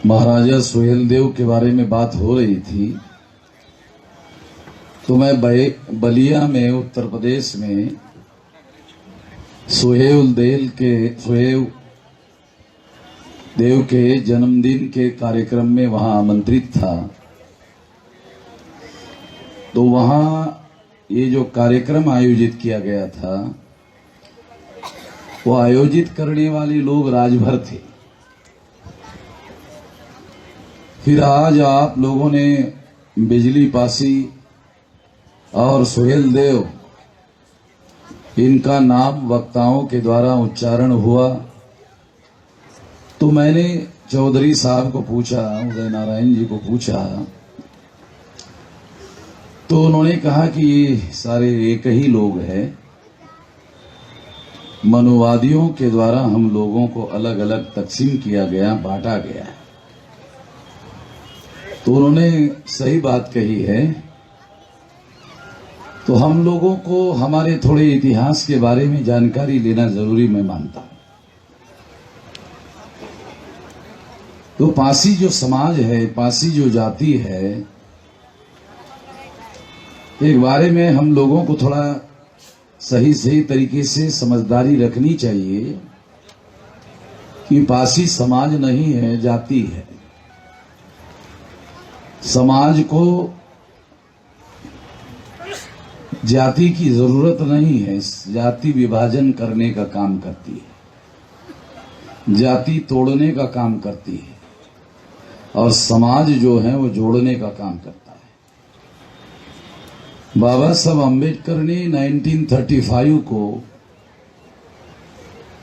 महाराजा सुहेलदेव के बारे में बात हो रही थी तो मैं बलिया में उत्तर प्रदेश में सुहेल देव के जन्मदिन के कार्यक्रम में वहां आमंत्रित था। तो वहां ये जो कार्यक्रम आयोजित किया गया था वो आयोजित करने वाले लोग राजभर थे। फिर आज आप लोगों ने बिजली पासी और सुहेल देव इनका नाम वक्ताओं के द्वारा उच्चारण हुआ तो मैंने चौधरी साहब को पूछा, उदय नारायण जी को पूछा, तो उन्होंने कहा कि ये सारे एक ही लोग हैं। मनुवादियों के द्वारा हम लोगों को अलग अलग तकसीम किया गया, बांटा गया। तो उन्होंने सही बात कही है। तो हम लोगों को हमारे थोड़े इतिहास के बारे में जानकारी लेना जरूरी मैं मानता हूं। तो पासी जो समाज है, पासी जो जाति है, एक बारे में हम लोगों को थोड़ा सही तरीके से समझदारी रखनी चाहिए कि पासी समाज नहीं है, जाति है। समाज को जाति की जरूरत नहीं है, जाति विभाजन करने का काम करती है, जाति तोड़ने का काम करती है और समाज जो है वो जोड़ने का काम करता है। बाबा साहब अम्बेडकर ने 1935 को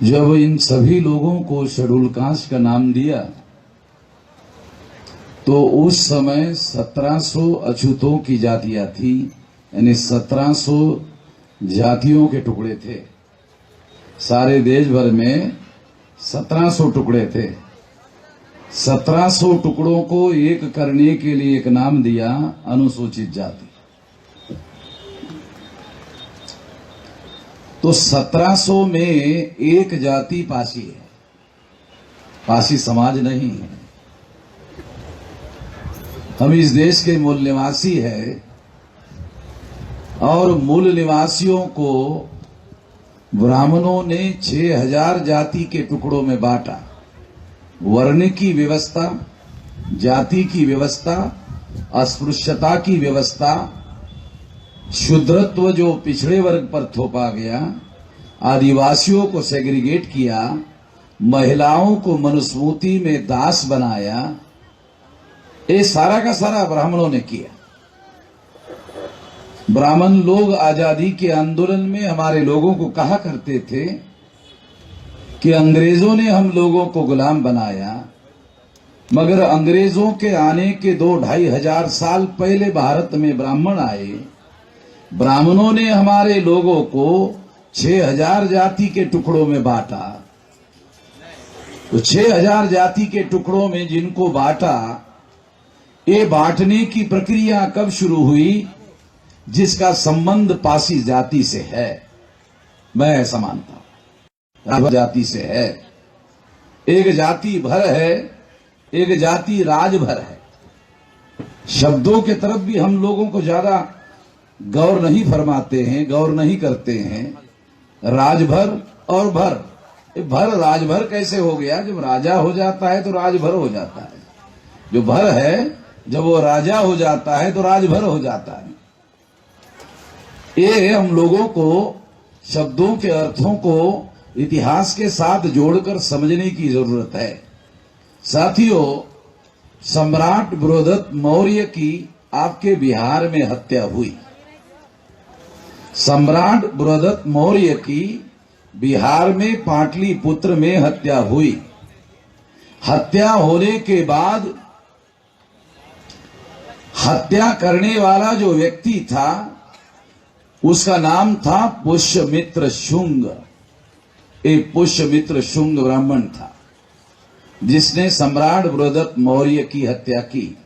जब इन सभी लोगों को शेड्यूल कास्ट का नाम दिया तो उस समय 1700 अछूतों की जातियां थी, यानी 1700 जातियों के टुकड़े थे। सारे देश भर में 1700 टुकड़े थे। 1700 टुकड़ों को एक करने के लिए एक नाम दिया, अनुसूचित जाति। तो 1700 में एक जाति पासी है, पासी समाज नहीं है। हम इस देश के मूल निवासी हैं और मूल निवासियों को ब्राह्मणों ने 6000 जाति के टुकड़ों में बांटा। वर्ण की व्यवस्था, जाति की व्यवस्था, अस्पृश्यता की व्यवस्था, शूद्रत्व जो पिछड़े वर्ग पर थोपा गया, आदिवासियों को सेग्रीगेट किया, महिलाओं को मनुस्मृति में दास बनाया, ये सारा का सारा ब्राह्मणों ने किया। ब्राह्मण लोग आजादी के आंदोलन में हमारे लोगों को कहा करते थे कि अंग्रेजों ने हम लोगों को गुलाम बनाया, मगर अंग्रेजों के आने के 2-2.5 हजार साल पहले भारत में ब्राह्मण आए। ब्राह्मणों ने हमारे लोगों को 6000 जाति के टुकड़ों में बांटा। तो 6000 जाति के टुकड़ों में जिनको बांटा, ये बांटने की प्रक्रिया कब शुरू हुई? जिसका संबंध पासी जाति से है, मैं ऐसा मानता हूं, जाति से है। एक जाति भर है, एक जाति राजभर है। शब्दों के तरफ भी हम लोगों को ज्यादा गौर नहीं फरमाते हैं, गौर नहीं करते हैं। राजभर और भर, भर राजभर कैसे हो गया? जब राजा हो जाता है तो राजभर हो जाता है। जो भर है जब वो राजा हो जाता है तो राजभर हो जाता है। ये हम लोगों को शब्दों के अर्थों को इतिहास के साथ जोड़कर समझने की जरूरत है। साथियों, सम्राट बृहदत्त मौर्य की आपके बिहार में हत्या हुई। सम्राट बृहदत्त मौर्य की बिहार में पाटलिपुत्र में हत्या हुई। हत्या होने के बाद हत्या करने वाला जो व्यक्ति था उसका नाम था पुष्यमित्र शुंग। एक पुष्यमित्र शुंग ब्राह्मण था जिसने सम्राट बृहदत्त मौर्य की हत्या की।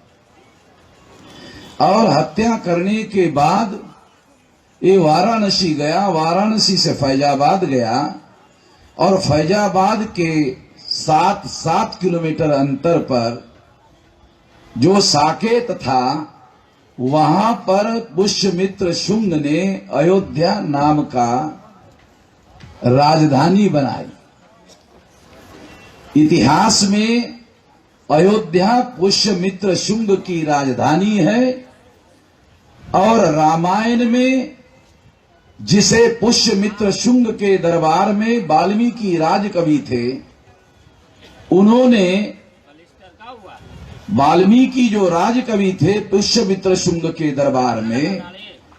और हत्या करने के बाद ये वाराणसी गया, वाराणसी से फैजाबाद गया और फैजाबाद के 7 किलोमीटर अंतर पर जो साकेत था, वहां पर पुष्यमित्र शुंग ने अयोध्या नाम का राजधानी बनाई। इतिहास में अयोध्या पुष्यमित्र शुंग की राजधानी है, और रामायण में जिसे पुष्यमित्र शुंग के दरबार में वाल्मीकि राजकवि थे, उन्होंने वाल्मीकि जो राजकवि थे पुष्यमित्र शुंग के दरबार में,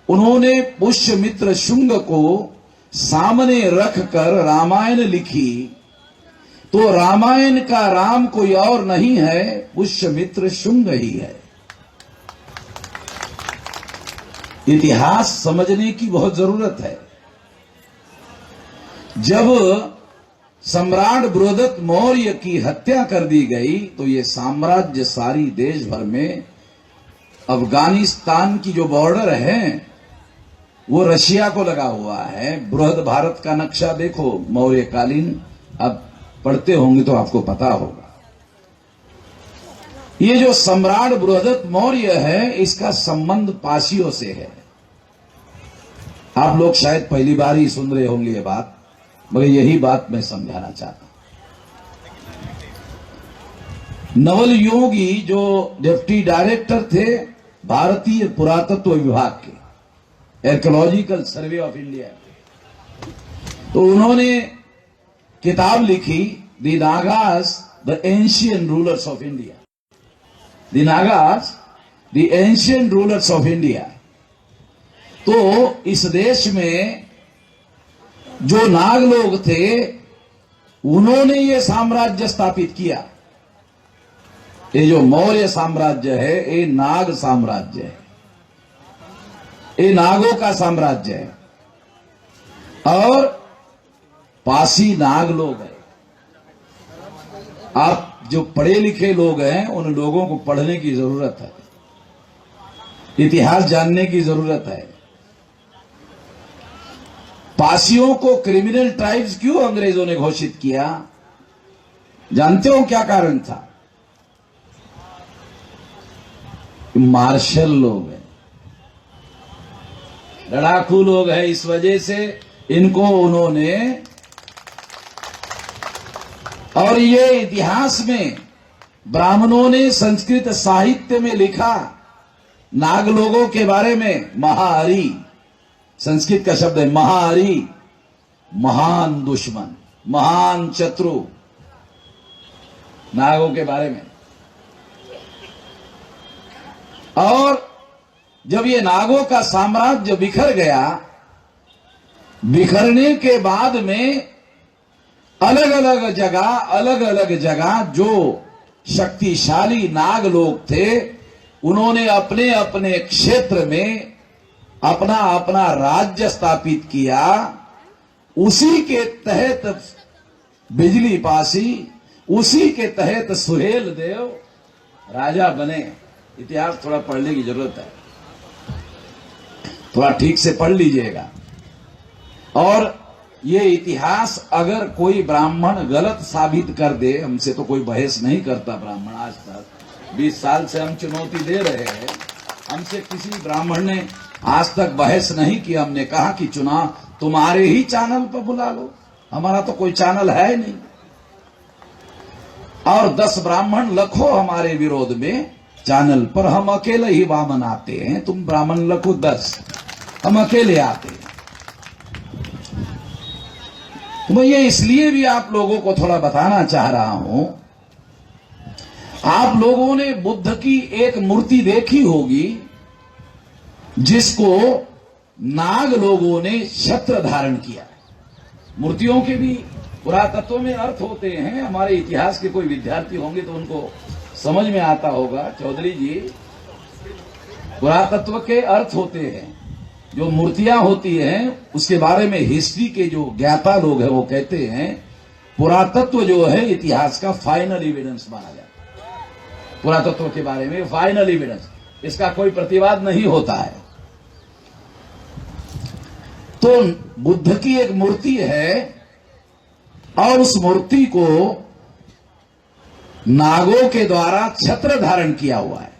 उन्होंने पुष्यमित्र शुंग को सामने रखकर रामायण लिखी। तो रामायण का राम कोई और नहीं है, पुष्यमित्र शुंग ही है। इतिहास समझने की बहुत जरूरत है। जब सम्राट बृहदत्त मौर्य की हत्या कर दी गई, तो ये साम्राज्य सारी देश भर में, अफगानिस्तान की जो बॉर्डर है वो रशिया को लगा हुआ है। बृहद भारत का नक्शा देखो मौर्यकालीन, अब पढ़ते होंगे तो आपको पता होगा। ये जो सम्राट बृहदत्त मौर्य है, इसका संबंध पासियों से है। आप लोग शायद पहली बार ही सुन रहे होंगे ये बात, मगर यही बात मैं समझाना चाहता हूं। नवल योगी जो डिप्टी डायरेक्टर थे भारतीय पुरातत्व विभाग के, आर्कियोलॉजिकल सर्वे ऑफ इंडिया, तो उन्होंने किताब लिखी the Nagas the ancient rulers of India. The Nagas the ancient rulers of India. तो इस देश में जो नाग लोग थे, उन्होंने ये साम्राज्य स्थापित किया। ये जो मौर्य साम्राज्य है, ये नाग साम्राज्य है, ये नागों का साम्राज्य है, और पासी नाग लोग हैं। आप जो पढ़े लिखे लोग हैं, उन लोगों को पढ़ने की जरूरत है, इतिहास जानने की जरूरत है। पासियों को क्रिमिनल ट्राइब्स क्यों अंग्रेजों ने घोषित किया, जानते हो क्या कारण था? मार्शल लोग हैं, लड़ाकू लोग हैं, इस वजह से इनको उन्होंने, और ये इतिहास में ब्राह्मणों ने संस्कृत साहित्य में लिखा नाग लोगों के बारे में, महाहरि, संस्कृत का शब्द है महाहरि, महान दुश्मन, महान शत्रु, नागों के बारे में। और जब ये नागों का साम्राज्य बिखर गया, बिखरने के बाद में अलग अलग जगह जो शक्तिशाली नाग लोग थे, उन्होंने अपने अपने क्षेत्र में अपना अपना राज्य स्थापित किया। उसी के तहत बिजली पासी, उसी के तहत सुहेल देव राजा बने। इतिहास थोड़ा पढ़ने की जरूरत है, थोड़ा ठीक से पढ़ लीजिएगा। और ये इतिहास अगर कोई ब्राह्मण गलत साबित कर दे, हमसे तो कोई बहस नहीं करता ब्राह्मण, आज तक 20 साल से हम चुनौती दे रहे हैं, हमसे किसी ब्राह्मण ने आज तक बहस नहीं की। हमने कहा कि चुनाव तुम्हारे ही चैनल पर बुला लो, हमारा तो कोई चैनल है नहीं। और 10 ब्राह्मण लखो हमारे विरोध में चैनल पर, हम अकेले ही वामन आते हैं, तुम ब्राह्मण लखो 10, हम अकेले आते हैं। तो मैं ये इसलिए भी आप लोगों को थोड़ा बताना चाह रहा हूं, आप लोगों ने बुद्ध की एक मूर्ति देखी होगी जिसको नाग लोगों ने छत्र धारण किया। मूर्तियों के भी पुरातत्व में अर्थ होते हैं, हमारे इतिहास के कोई विद्यार्थी होंगे तो उनको समझ में आता होगा। चौधरी जी, पुरातत्व के अर्थ होते हैं, जो मूर्तियां होती हैं उसके बारे में हिस्ट्री के जो ज्ञाता लोग हैं वो कहते हैं पुरातत्व जो है इतिहास का फाइनल एविडेंस माना जाता है। पुरातत्व के बारे में फाइनल एविडेंस, इसका कोई प्रतिवाद नहीं होता है। तो बुद्ध की एक मूर्ति है, और उस मूर्ति को नागों के द्वारा छत्र धारण किया हुआ है।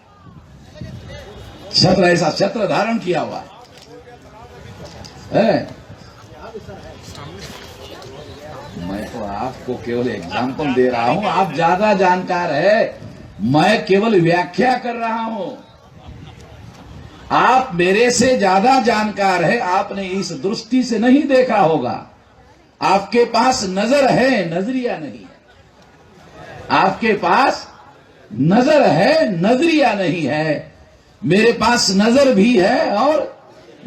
छत्र, ऐसा छत्र धारण किया हुआ है। मैं तो आपको केवल एग्जाम्पल दे रहा हूं, आप ज्यादा जानकार है, मैं केवल व्याख्या कर रहा हूं। आप मेरे से ज्यादा जानकार है, आपने इस दृष्टि से नहीं देखा होगा। आपके पास नजर है, नजरिया नहीं है। आपके पास नजर है, नजरिया नहीं है। मेरे पास नजर भी है और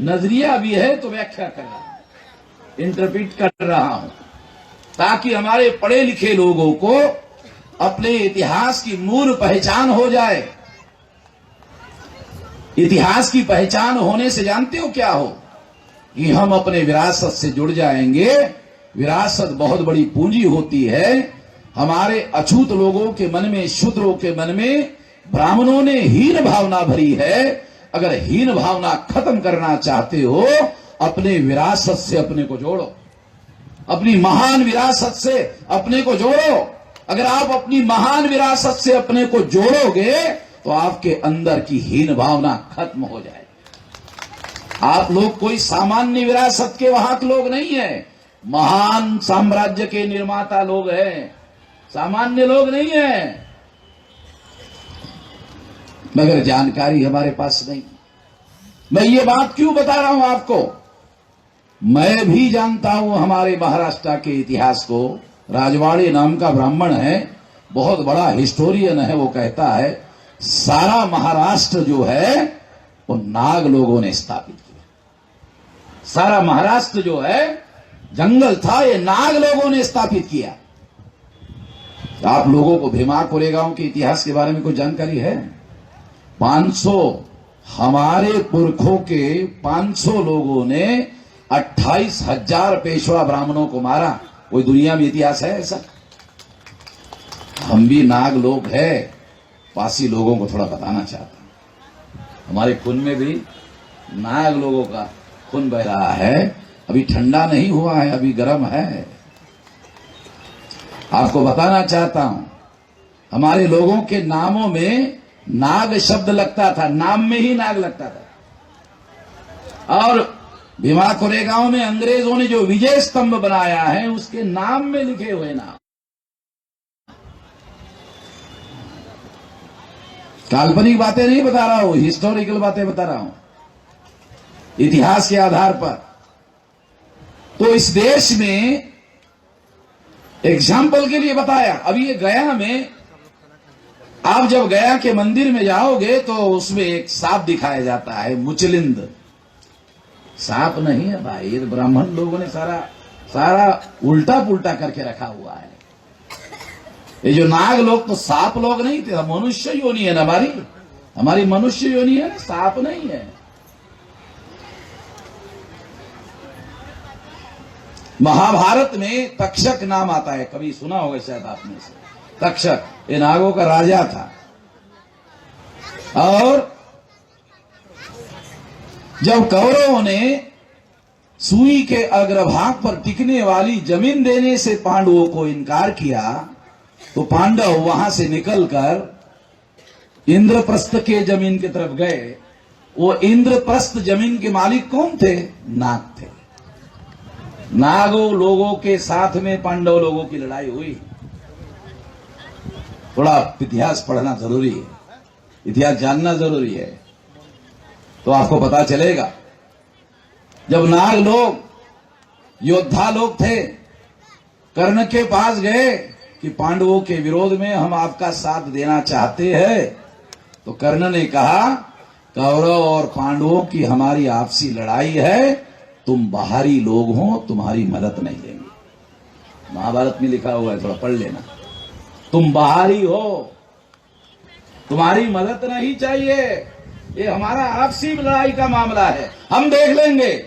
नजरिया भी है, तो व्याख्या कर रहा हूं, इंटरप्रेट कर रहा हूं, ताकि हमारे पढ़े लिखे लोगों को अपने इतिहास की मूल पहचान हो जाए। इतिहास की पहचान होने से जानते हो क्या हो, कि हम अपने विरासत से जुड़ जाएंगे। विरासत बहुत बड़ी पूंजी होती है। हमारे अछूत लोगों के मन में, शूद्रों के मन में ब्राह्मणों ने हीन भावना भरी है। अगर हीन भावना खत्म करना चाहते हो, अपने विरासत से अपने को जोड़ो, अपनी महान विरासत से अपने को जोड़ो। अगर आप अपनी महान विरासत से अपने को जोड़ोगे तो आपके अंदर की हीन भावना खत्म हो जाएगी। आप लोग कोई सामान्य विरासत के वहां के लोग नहीं है, महान साम्राज्य के निर्माता लोग हैं, सामान्य लोग नहीं है। मगर जानकारी हमारे पास नहीं। मैं ये बात क्यों बता रहा हूं आपको, मैं भी जानता हूं हमारे महाराष्ट्र के इतिहास को। राजवाड़े नाम का ब्राह्मण है, बहुत बड़ा हिस्टोरियन है, वो कहता है सारा महाराष्ट्र जो है वो नाग लोगों ने स्थापित किया। सारा महाराष्ट्र जो है जंगल था, ये नाग लोगों ने स्थापित किया। आप लोगों को भीमा कोरेगांव के इतिहास के बारे में कोई जानकारी है? 500 हमारे पुरखों के 500 लोगों ने 28,000 पेशवा ब्राह्मणों को मारा। कोई दुनिया में इतिहास है ऐसा? हम भी नाग लोग हैं, पासी लोगों को थोड़ा बताना चाहता हूं। हमारे खून में भी नाग लोगों का खून बह रहा है। अभी ठंडा नहीं हुआ है, अभी गर्म है। आपको बताना चाहता हूं, हमारे लोगों के नामों में नाग शब्द लगता था, नाम में ही नाग लगता था। और भीमा कोरेगांव में अंग्रेजों ने जो विजय स्तंभ बनाया है, उसके नाम में लिखे हुए नाम। काल्पनिक बातें नहीं बता रहा हूं, हिस्टोरिकल बातें बता रहा हूं, इतिहास के आधार पर। तो इस देश में एग्जाम्पल के लिए बताया। अभी ये गया में, आप जब गया के मंदिर में जाओगे तो उसमें एक सांप दिखाया जाता है, मुचलिंद। सांप नहीं है भाई, ये ब्राह्मण लोगों ने सारा उल्टा पुल्टा करके रखा हुआ है। ये जो नाग लोग तो सांप लोग नहीं थे, मनुष्य योनि है ना, हमारी मनुष्य योनि है, सांप नहीं है। महाभारत में तक्षक नाम आता है, कभी सुना होगा शायद आपने से। तक्षक ये नागों का राजा था। और जब कौरवों ने सुई के अग्रभाग पर टिकने वाली जमीन देने से पांडवों को इनकार किया, तो पांडव वहां से निकलकर इंद्रप्रस्थ के जमीन की तरफ गए। वो इंद्रप्रस्थ जमीन के मालिक कौन थे? नाग थे। नागों लोगों के साथ में पांडव लोगों की लड़ाई हुई। थोड़ा इतिहास पढ़ना जरूरी है, इतिहास जानना जरूरी है, तो आपको पता चलेगा। जब नाग लोग योद्धा लोग थे, कर्ण के पास गए कि पांडवों के विरोध में हम आपका साथ देना चाहते हैं, तो कर्ण ने कहा कौरव और पांडवों की हमारी आपसी लड़ाई है, तुम बाहरी लोग हो, तुम्हारी मदद नहीं लेंगे। महाभारत में लिखा हुआ है, थोड़ा पढ़ लेना। तुम बाहरी हो, तुम्हारी मदद नहीं चाहिए, ये हमारा आपसी लड़ाई का मामला है, हम देख लेंगे।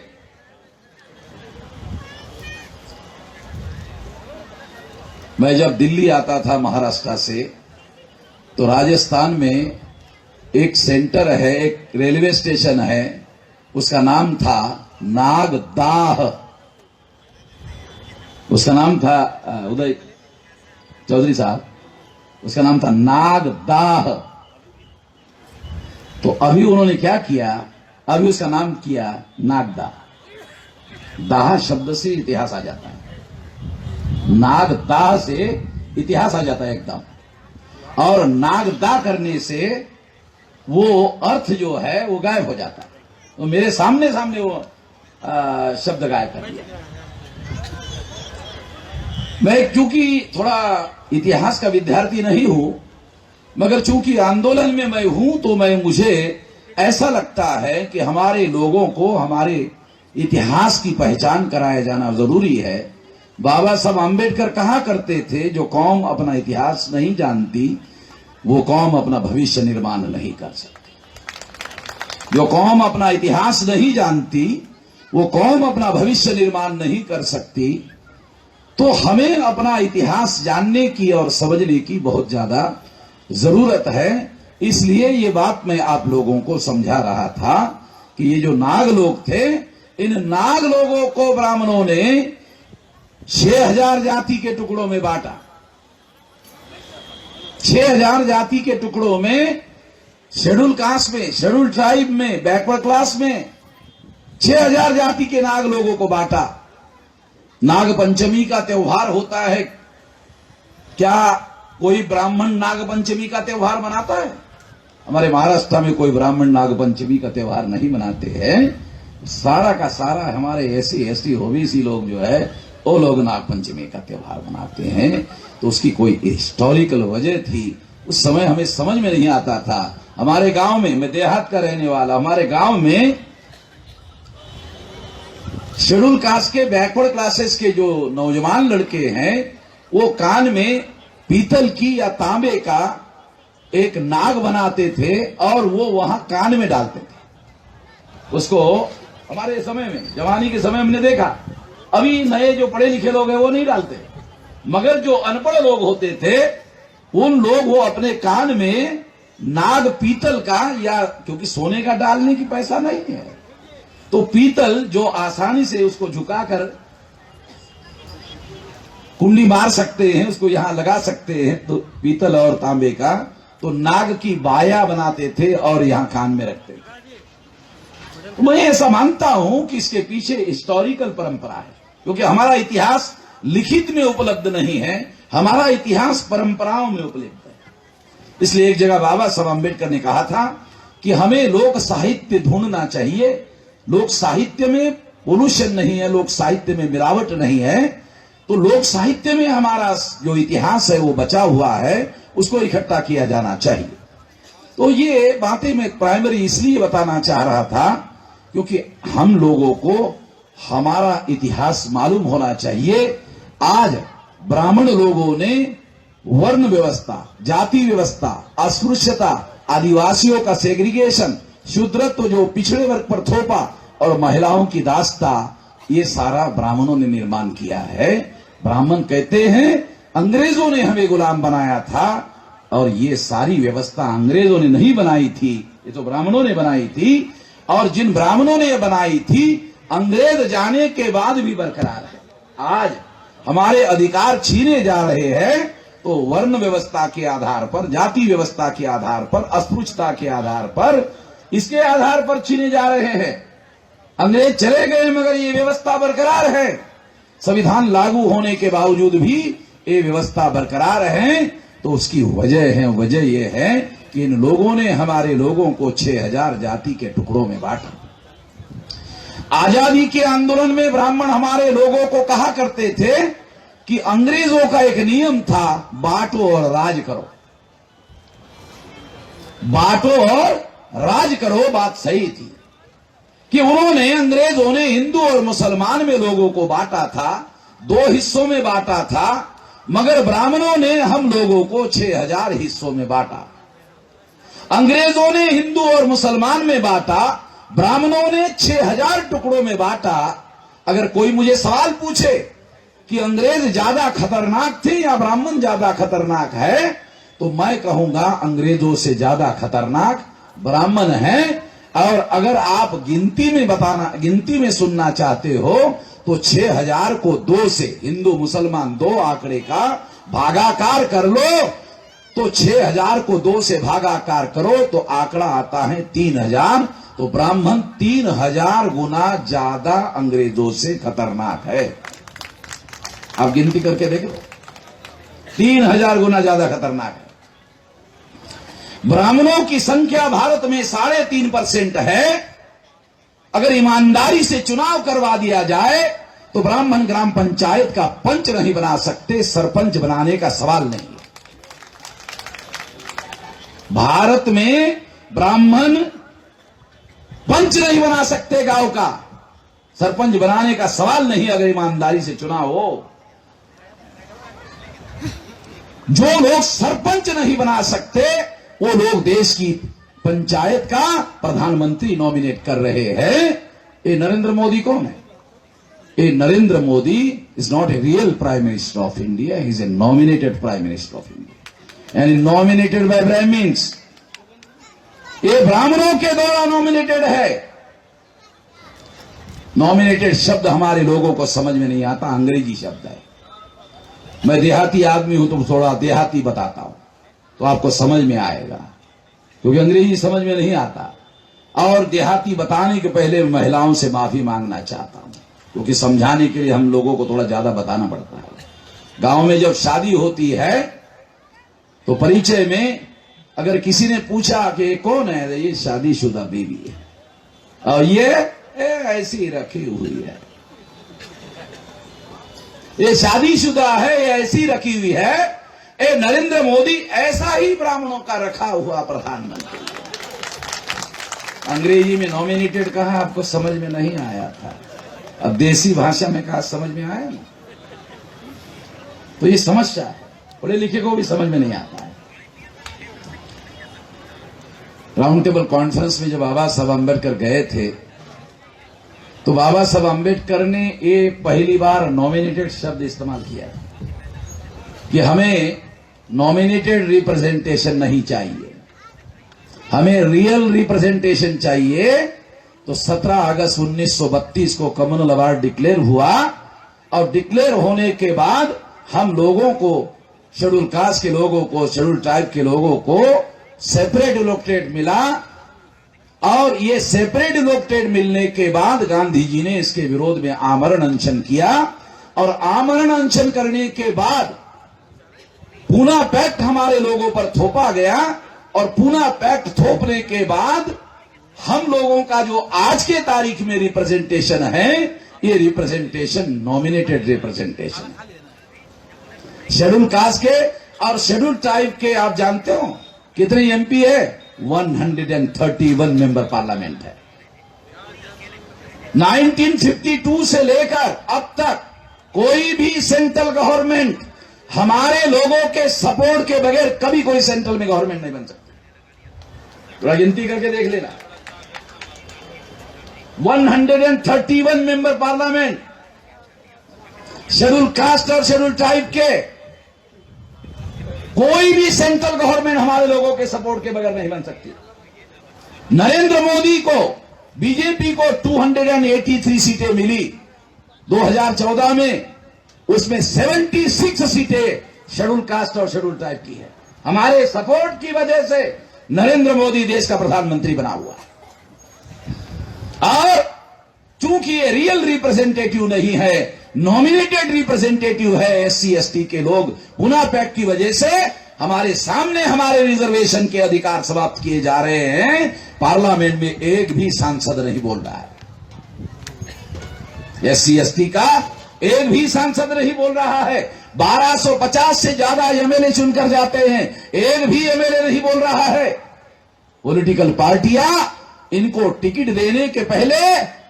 मैं जब दिल्ली आता था महाराष्ट्र से, तो राजस्थान में एक सेंटर है, एक रेलवे स्टेशन है, उसका नाम था नागदाह। उसका नाम था उदय चौधरी साहब, उसका नाम था नागदाह। तो अभी उन्होंने क्या किया, अभी उसका नाम किया नागदाह। दाह शब्द से इतिहास आ जाता है, नागदाह से इतिहास आ जाता है एकदम। और नागदाह करने से वो अर्थ जो है वो गायब हो जाता है। तो मेरे सामने सामने वो शब्द गायब कर दिया। मैं क्योंकि थोड़ा इतिहास का विद्यार्थी नहीं हूं, मगर चूंकि आंदोलन में मैं हूं, तो मुझे ऐसा लगता है कि हमारे लोगों को हमारे इतिहास की पहचान कराया जाना जरूरी है। बाबा साहब आम्बेडकर कहा करते थे, जो कौम अपना इतिहास नहीं जानती वो कौम अपना भविष्य निर्माण नहीं कर सकती। जो कौम अपना इतिहास नहीं जानती वो कौम अपना भविष्य निर्माण नहीं कर सकती। तो हमें अपना इतिहास जानने की और समझने की बहुत ज्यादा जरूरत है। इसलिए ये बात मैं आप लोगों को समझा रहा था कि ये जो नाग लोग थे, इन नाग लोगों को ब्राह्मणों ने 6000 जाति के टुकड़ों में बांटा। 6000 जाति के टुकड़ों में, शेड्यूल कास्ट में, शेड्यूल ट्राइब में, बैकवर्ड क्लास में 6000 जाति के नाग लोगों को बांटा। नाग पंचमी का त्योहार होता है, क्या कोई ब्राह्मण नाग पंचमी का त्योहार मनाता है? हमारे महाराष्ट्र में कोई ब्राह्मण नाग पंचमी का त्योहार नहीं मनाते हैं। सारा का सारा हमारे एससी ओबीसी लोग जो है वो लोग नाग पंचमी का त्योहार मनाते हैं। तो उसकी कोई हिस्टोरिकल वजह थी, उस समय हमें समझ में नहीं आता था। हमारे गांव में, मैं देहात का रहने वाला, हमारे गांव में शेड्यूल कास्ट के बैकवर्ड क्लासेस के जो नौजवान लड़के हैं, वो कान में पीतल की या तांबे का एक नाग बनाते थे और वो वहां कान में डालते थे उसको। हमारे समय में, जवानी के समय हमने देखा। अभी नए जो पढ़े लिखे लोग हैं वो नहीं डालते, मगर जो अनपढ़ लोग होते थे उन लोग वो अपने कान में नाग पीतल का, या क्योंकि सोने का डालने की पैसा नहीं है, तो पीतल जो आसानी से उसको झुकाकर कुंडली मार सकते हैं, उसको यहां लगा सकते हैं, तो पीतल और तांबे का, तो नाग की बाया बनाते थे और यहां कान में रखते थे। तो मैं ऐसा मानता हूं कि इसके पीछे हिस्टोरिकल परंपरा है, क्योंकि हमारा इतिहास लिखित में उपलब्ध नहीं है, हमारा इतिहास परंपराओं में उपलब्ध है। इसलिए एक जगह बाबा साहब आम्बेडकर ने कहा था कि हमें लोक साहित्य ढूंढना चाहिए। लोक साहित्य में पोल्यूशन नहीं है, लोक साहित्य में मिलावट नहीं है, तो लोक साहित्य में हमारा जो इतिहास है वो बचा हुआ है, उसको इकट्ठा किया जाना चाहिए। तो ये बातें मैं प्राइमरी इसलिए बताना चाह रहा था क्योंकि हम लोगों को हमारा इतिहास मालूम होना चाहिए। आज ब्राह्मण लोगों ने वर्ण व्यवस्था, जाति व्यवस्था, अस्पृश्यता, आदिवासियों का सेग्रीगेशन, शूद्रत्व जो पिछड़े वर्ग पर थोपा और महिलाओं की दास्ता, ये सारा ब्राह्मणों ने निर्माण किया है। ब्राह्मण कहते हैं अंग्रेजों ने हमें गुलाम बनाया था, और ये सारी व्यवस्था अंग्रेजों ने नहीं बनाई थी, ये तो ब्राह्मणों ने बनाई थी। और जिन ब्राह्मणों ने ये बनाई थी, अंग्रेज जाने के बाद भी बरकरार है। आज हमारे अधिकार छीने जा रहे हैं तो वर्ण व्यवस्था के आधार पर, जाति व्यवस्था के आधार पर, अस्पृश्यता के आधार पर, इसके आधार पर छीने जा रहे हैं। अंग्रेज चले गए मगर ये व्यवस्था बरकरार है। संविधान लागू होने के बावजूद भी ये व्यवस्था बरकरार है। तो उसकी वजह यह है कि इन लोगों ने हमारे लोगों को 6000 जाति के टुकड़ों में बांटा। आजादी के आंदोलन में ब्राह्मण हमारे लोगों को कहा करते थे कि अंग्रेजों का एक नियम था, बांटो और राज करो। बांटो और राज करो, बात सही थी कि अंग्रेजों ने हिंदू और मुसलमान में लोगों को बांटा था, 2 हिस्सों में बांटा था, मगर ब्राह्मणों ने हम लोगों को 6000 हिस्सों में बांटा। अंग्रेजों ने हिंदू और मुसलमान में बांटा, ब्राह्मणों ने 6000 टुकड़ों में बांटा। अगर कोई मुझे सवाल पूछे कि अंग्रेज ज्यादा खतरनाक थे या ब्राह्मण ज्यादा खतरनाक है, तो मैं कहूंगा अंग्रेजों से ज्यादा खतरनाक ब्राह्मण है। और अगर आप गिनती में सुनना चाहते हो तो 6000 को 2 से, हिंदू मुसलमान 2 आंकड़े का भागाकार कर लो तो 6000 को 2 से भागाकार करो तो आंकड़ा आता है 3000। तो ब्राह्मण 3000 गुना ज्यादा अंग्रेजों से खतरनाक है। आप गिनती करके देखो, 3000 गुना ज्यादा खतरनाक है। ब्राह्मणों की संख्या भारत में 3.5% है। अगर ईमानदारी से चुनाव करवा दिया जाए तो ब्राह्मण ग्राम पंचायत का पंच नहीं बना सकते, सरपंच बनाने का सवाल नहीं है। भारत में ब्राह्मण पंच नहीं बना सकते, गांव का सरपंच बनाने का सवाल नहीं अगर ईमानदारी से चुनाव हो। जो लोग सरपंच नहीं बना सकते वो लोग देश की पंचायत का प्रधानमंत्री नॉमिनेट कर रहे हैं। ये नरेंद्र मोदी कौन है? ये Narendra Modi is not a real prime minister of India, he is a nominated prime minister of India and nominated by Brahmins. ये ब्राह्मणों के द्वारा नॉमिनेटेड है। नॉमिनेटेड शब्द हमारे लोगों को समझ में नहीं आता, अंग्रेजी शब्द है। मैं देहाती आदमी हूं तो थोड़ा देहाती बताता हूं तो आपको समझ में आएगा, क्योंकि अंग्रेजी समझ में नहीं आता। और देहाती बताने के पहले महिलाओं से माफी मांगना चाहता हूं, क्योंकि समझाने के लिए हम लोगों को थोड़ा ज्यादा बताना पड़ता है। गांव में जब शादी होती है तो परिचय में अगर किसी ने पूछा कि ये कौन है, ये शादीशुदा बीवी है और ये ऐसी रखी हुई है, ये शादीशुदा है, ये ऐसी रखी हुई है। ए नरेंद्र मोदी ऐसा ही ब्राह्मणों का रखा हुआ प्रधानमंत्री। अंग्रेजी में नॉमिनेटेड कहा, आपको समझ में नहीं आया था, अब देसी भाषा में कहा समझ में आया ना। तो ये समस्या है, पढ़े लिखे को भी समझ में नहीं आता है। राउंड टेबल कॉन्फ्रेंस में जब बाबा साहब अम्बेडकर गए थे तो बाबा साहब अम्बेडकर ने ये पहली बार नॉमिनेटेड शब्द इस्तेमाल किया कि हमें नॉमिनेटेड रिप्रेजेंटेशन नहीं चाहिए, हमें रियल रिप्रेजेंटेशन चाहिए। तो 17 अगस्त 1932 को कम्युनल अवार्ड डिक्लेयर हुआ और डिक्लेयर होने के बाद हम लोगों को, शेड्यूल कास्ट के लोगों को, शेड्यूल ट्राइब के लोगों को सेपरेट इलेक्टेड मिला। और ये सेपरेट इलेक्टेड मिलने के बाद गांधी जी ने इसके विरोध में आमरण अनशन किया और आमरण अनशन करने के बाद पूना पैक्ट हमारे लोगों पर थोपा गया और पूना पैक्ट थोपने के बाद हम लोगों का जो आज के तारीख में रिप्रेजेंटेशन है, ये रिप्रेजेंटेशन नॉमिनेटेड रिप्रेजेंटेशन है। शेड्यूल कास्ट के और शेड्यूल ट्राइब के आप जानते हो कितने एमपी है? 131 मेंबर पार्लियामेंट है। 1952 से लेकर अब तक कोई भी सेंट्रल गवर्नमेंट हमारे लोगों के सपोर्ट के बगैर कभी कोई सेंट्रल में गवर्नमेंट नहीं बन सकती। थोड़ा गिनती करके देख लेना, 131 मेंबर पार्लियामेंट शेड्यूल कास्ट और शेड्यूल ट्राइब के। कोई भी सेंट्रल गवर्नमेंट हमारे लोगों के सपोर्ट के बगैर नहीं बन सकती। नरेंद्र मोदी को, बीजेपी को 283 सीटें मिली 2014 में, उसमें 76 सीटें शेड्यूल कास्ट और शेड्यूल ट्राइब की है। हमारे सपोर्ट की वजह से नरेंद्र मोदी देश का प्रधानमंत्री बना हुआ है। और चूंकि ये रियल रिप्रेजेंटेटिव नहीं है, नॉमिनेटेड रिप्रेजेंटेटिव है, एससी एसटी के लोग, पुना पैक्ट की वजह से हमारे सामने हमारे रिजर्वेशन के अधिकार समाप्त किए जा रहे हैं। पार्लियामेंट में एक भी सांसद नहीं बोल रहा है, एससी एसटी का एक भी सांसद नहीं बोल रहा है। 1250 से ज्यादा एमएलए चुनकर जाते हैं, एक भी एमएलए नहीं बोल रहा है। पॉलिटिकल पार्टियां इनको टिकट देने के पहले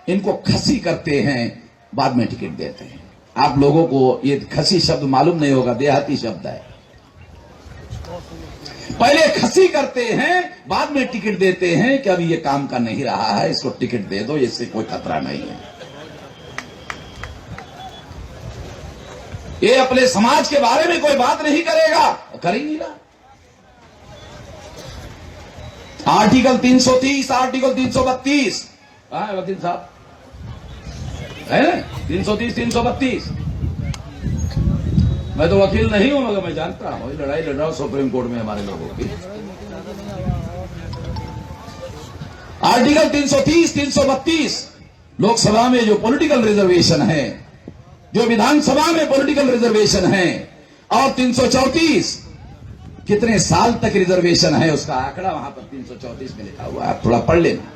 इनको खसी करते हैं, बाद में टिकट देते हैं। आप लोगों को ये खसी शब्द मालूम नहीं होगा, देहाती शब्द है। पहले खसी करते हैं, बाद में टिकट देते हैं कि अभी ये काम का नहीं रहा है, इसको टिकट दे दो, इससे कोई खतरा नहीं है। ये अपने समाज के बारे में कोई बात नहीं करेगा, कर ही नहीं रहा। आर्टिकल 330, आर्टिकल 332 कहां है वकील साहब? है ना 330, 332। मैं तो वकील नहीं हूं, मगर मैं जानता हूं लड़ाई लड़ रहा हूं सुप्रीम कोर्ट में हमारे लोगों की। आर्टिकल 330, 332 लोकसभा में जो पॉलिटिकल रिजर्वेशन है, जो विधानसभा में पॉलिटिकल रिजर्वेशन है, और 334 कितने साल तक रिजर्वेशन है उसका आंकड़ा वहां पर 334 में लिखा हुआ है, थोड़ा पढ़ लेना।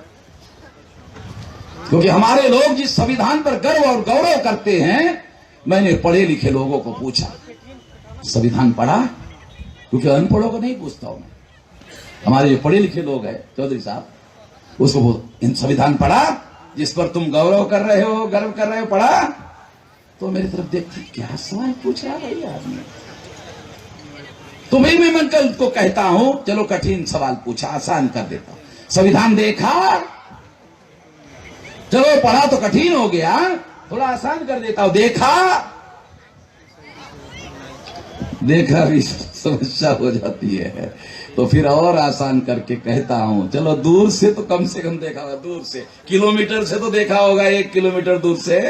क्योंकि हमारे लोग जिस संविधान पर गर्व और गौरव करते हैं, मैंने पढ़े लिखे लोगों को पूछा, संविधान पढ़ा? क्योंकि अनपढ़ों को नहीं पूछता हूं मैं, हमारे जो पढ़े लिखे लोग हैं चौधरी साहब, उसको बोल, इन संविधान पढ़ा जिस पर तुम गौरव कर रहे हो, गर्व कर रहे हो, पढ़ा? तो मेरी तरफ देखते क्या सवाल पूछ रहा है आदमी। तो मैं मन कल को कहता हूं, चलो कठिन सवाल पूछा, आसान कर देता हूं। संविधान देखा? चलो पढ़ा तो कठिन हो गया, थोड़ा आसान कर देता हूं। देखा भी समस्या हो जाती है, तो फिर और आसान करके कहता हूं, चलो दूर से तो कम से कम देखा होगा, दूर से, किलोमीटर से तो देखा होगा, 1 किलोमीटर दूर से।